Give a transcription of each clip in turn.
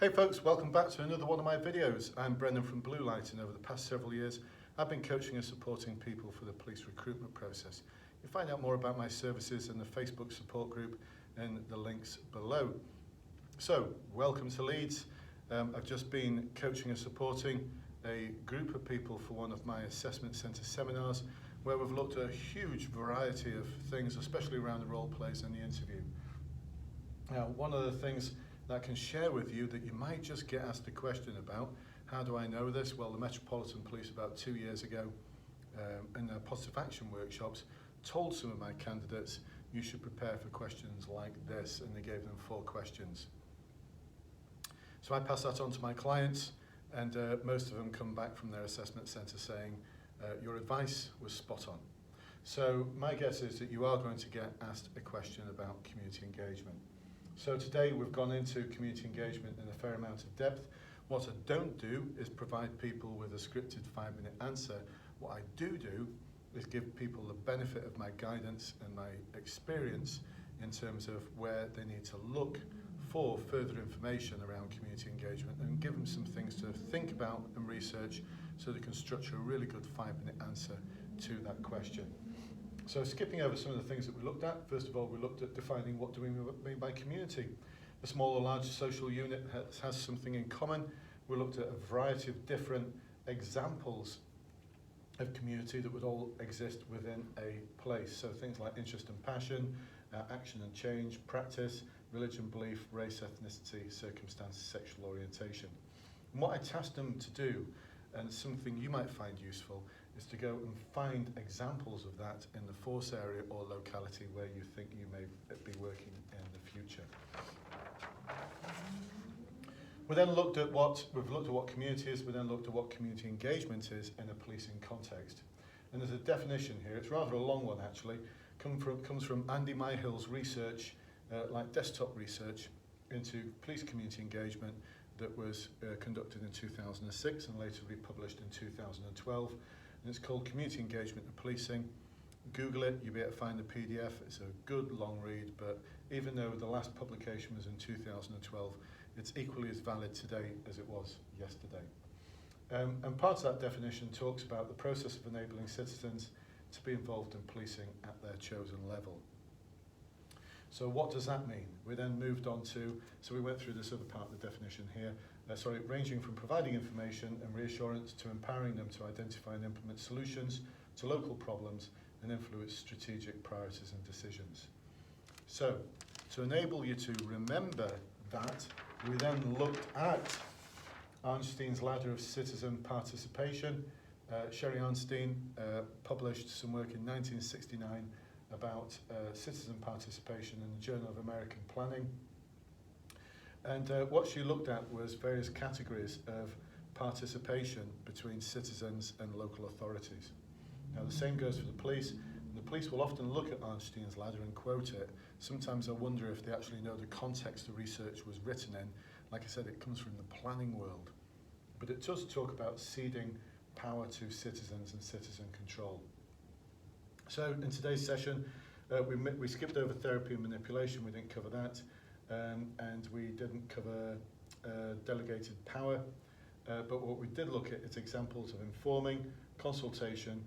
Hey folks, welcome back to another one of my videos. I'm Brendan from Bluelight, and over the past several years I've been coaching and supporting people for the police recruitment process. You find out more about my services in the Facebook support group in the links below. So, welcome to Leeds. I've just been coaching and supporting a group of people for one of my assessment centre seminars where we've looked at a huge variety of things, especially around the role plays and the interview. Now, one of the things that I can share with you that you might just get asked a question about, how do I know this? Well, the Metropolitan Police about 2 years ago in their positive action workshops told some of my candidates you should prepare for questions like this, and they gave them 4 questions. So I pass that on to my clients, and most of them come back from their assessment centre saying your advice was spot on. So my guess is that you are going to get asked a question about community engagement. So today we've gone into community engagement in a fair amount of depth. What I don't do is provide people with a scripted 5-minute answer. What I do is give people the benefit of my guidance and my experience in terms of where they need to look for further information around community engagement, and give them some things to think about and research so they can structure a really good 5-minute answer to that question. So skipping over some of the things that we looked at, first of all we looked at defining what do we mean by community. A small or large social unit has something in common. We looked at a variety of different examples of community that would all exist within a place. So things like interest and passion, action and change, practice, religion, belief, race, ethnicity, circumstance, sexual orientation. And what I tasked them to do, and something you might find useful, is to go and find examples of that in the force area or locality where you think you may be working in the future. We then looked at what community is. We then looked at what community engagement is in a policing context. And there's a definition here. It's rather a long one actually. Comes from Andy Myhill's research, like desktop research, into police community engagement that was conducted in 2006 and later republished in 2012. And it's called Community Engagement in Policing. Google it, you'll be able to find the PDF. It's a good long read, but even though the last publication was in 2012, it's equally as valid today as it was yesterday. And part of that definition talks about the process of enabling citizens to be involved in policing at their chosen level. So what does that mean? We then moved on to, so we went through this other part of the definition here, ranging from providing information and reassurance to empowering them to identify and implement solutions to local problems and influence strategic priorities and decisions. So, to enable you to remember that, we then looked at Einstein's Ladder of Citizen Participation. Sherry Einstein published some work in 1969 about citizen participation in the Journal of American Planning. And what she looked at was various categories of participation between citizens and local authorities. Now the same goes for the police. The police will often look at Einstein's Ladder and quote it. Sometimes I wonder if they actually know the context the research was written in. Like I said, it comes from the planning world. But it does talk about ceding power to citizens and citizen control. So in today's session, we skipped over therapy and manipulation. We didn't cover that. And we didn't cover delegated power. But what we did look at is examples of informing, consultation,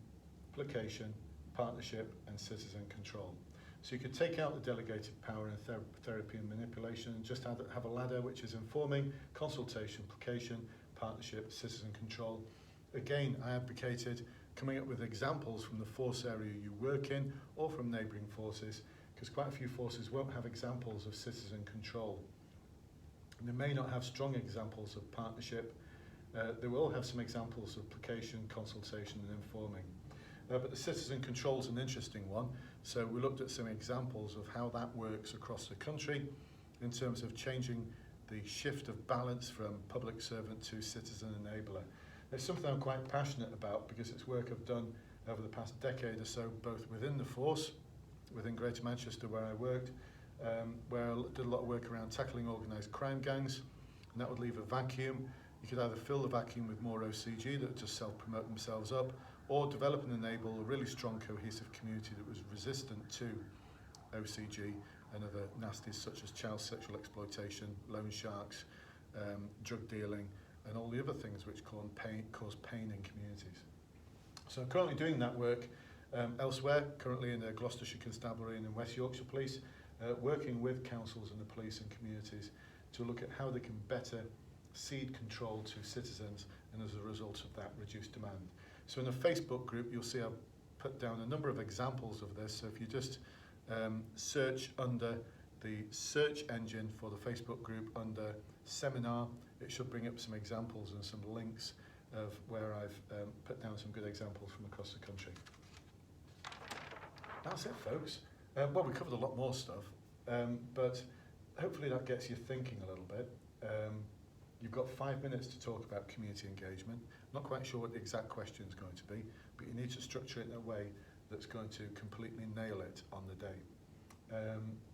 application, partnership, and citizen control. So you could take out the delegated power in therapy and manipulation and just have a ladder which is informing, consultation, application, partnership, citizen control. Again, I advocated coming up with examples from the force area you work in or from neighbouring forces, because quite a few forces won't have examples of citizen control. And they may not have strong examples of partnership. They will have some examples of application, consultation, and informing. But the citizen control is an interesting one. So we looked at some examples of how that works across the country in terms of changing the shift of balance from public servant to citizen enabler. It's something I'm quite passionate about because it's work I've done over the past decade or so, both within the force, within Greater Manchester where I worked, where I did a lot of work around tackling organised crime gangs, and that would leave a vacuum. You could either fill the vacuum with more OCG that just self-promote themselves up, or develop and enable a really strong cohesive community that was resistant to OCG and other nasties such as child sexual exploitation, loan sharks, drug dealing, and all the other things which cause pain in communities. So I'm currently doing that work elsewhere, currently in the Gloucestershire Constabulary and in West Yorkshire Police, working with councils and the police and communities to look at how they can better cede control to citizens, and as a result of that, reduce demand. So in a Facebook group, you'll see I've put down a number of examples of this. So if you just search under the search engine for the Facebook group under seminar, it should bring up some examples and some links of where I've put down some good examples from across the country. That's it, folks. Well, we covered a lot more stuff, but hopefully that gets you thinking a little bit. You've got 5 minutes to talk about community engagement. Not quite sure what the exact question is going to be, but you need to structure it in a way that's going to completely nail it on the day.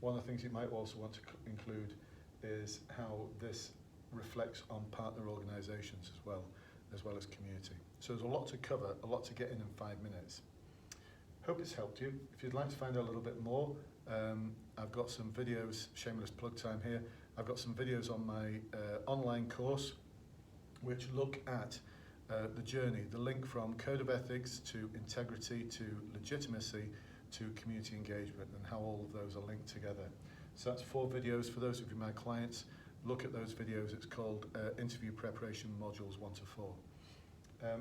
One of the things you might also want to include is how this reflects on partner organisations as well as community. So there's a lot to cover, a lot to get in 5 minutes. Hope it's helped you. If you'd like to find out a little bit more, I've got some videos, shameless plug time here, I've got some videos on my online course which look at the journey, the link from code of ethics to integrity to legitimacy to community engagement, and how all of those are linked together. So that's 4 videos for those of you my clients. Look at those videos. It's called Interview Preparation Modules 1 to 4.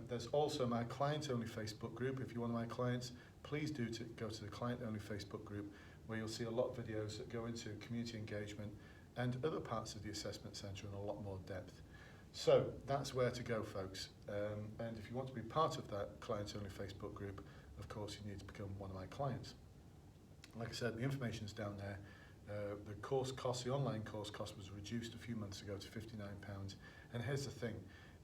There's also my client-only Facebook group. If you're one of my clients, please do go to the client-only Facebook group, where you'll see a lot of videos that go into community engagement and other parts of the assessment centre in a lot more depth. So that's where to go, folks. And if you want to be part of that client-only Facebook group, of course you need to become one of my clients. Like I said, the information's down there. The course cost, the online course cost, was reduced a few months ago to £59. And here's the thing.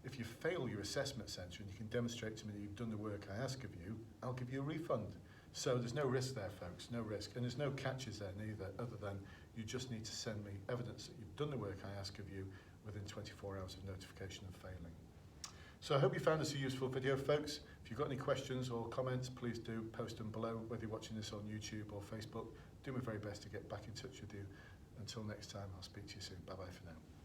If you fail your assessment centre and you can demonstrate to me that you've done the work I ask of you, I'll give you a refund. So there's no risk there, folks, no risk. And there's no catches there neither, other than you just need to send me evidence that you've done the work I ask of you within 24 hours of notification of failing. So I hope you found this a useful video, folks. If you've got any questions or comments, please do post them below, whether you're watching this on YouTube or Facebook. Do my very best to get back in touch with you. Until next time, I'll speak to you soon. Bye-bye for now.